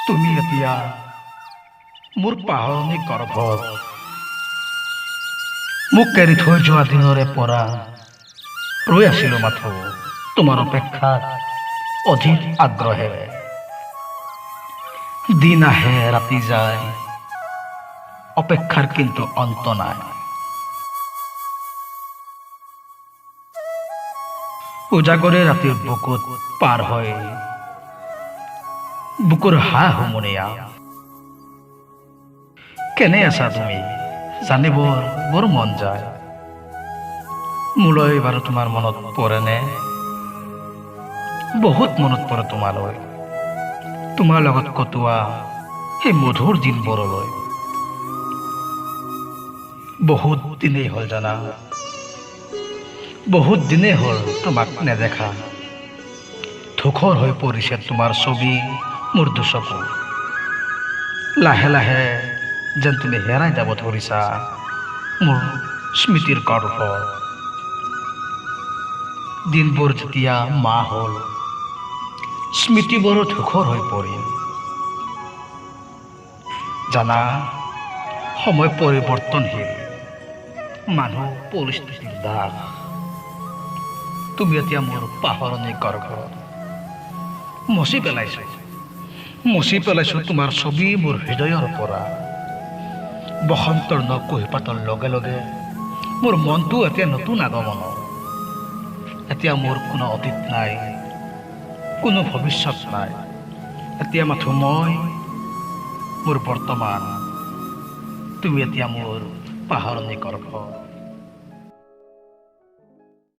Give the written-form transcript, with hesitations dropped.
তুমি এতিয়া মোৰ পাহৰণি গৰ্ভত মোক এৰি থৈ যোৱা দিনৰে পৰা ৰৈ আছিলোঁ মাথো তোমাৰ অপেক্ষাত অধিক আগ্ৰহেৰে। দিন আহে ৰাতি যায়, অপেক্ষাৰ কিন্তু অন্ত নাই। উজাগৰে ৰাতিৰ বুকুত পাৰ হয় বুকুৰ হা হুমুনিয়া। কেনে আছা তুমি জানিব বৰ মন যায়। মোলৈ বাৰু তোমাৰ মনত পৰেনে? বহুত মনত পৰে তোমালৈ, তোমাৰ লগত কটোৱা সেই মধুৰ দিনবোৰলৈ। বহুত দিনেই হ'ল জানা, বহুত দিনেই হ'ল তোমাক নেদেখা। ধূসৰ হৈ পৰিছে তোমাৰ ছবি মোৰ দুচকু। লাহে লাহে যেন তুমি হেৰাই যাব ধৰিছা মোৰ স্মৃতিৰ গৰ্ভত। দিনবোৰ যেতিয়া মাহ হ'ল, স্মৃতিবোৰো ধূসৰ হৈ পৰিল। জানা, সময় পৰিৱৰ্তনশীল, মানুহ পৰিস্থিতিৰ দাস। তুমি এতিয়া মোৰ পাহৰণি গৰ্ভত মচি পেলাইছো তোমাৰ ছবি মোৰ হৃদয়ৰ পৰা। বসন্তৰ কুহিপাতৰ লগে লগে মোৰ মনটো এতিয়া নতুন আগমন। এতিয়া মোৰ কোনো অতীত নাই, কোনো ভৱিষ্যত নাই। এতিয়া মাথো মই, মোৰ বৰ্তমান। তুমি এতিয়া মোৰ পাহৰণি গৰ্ভ।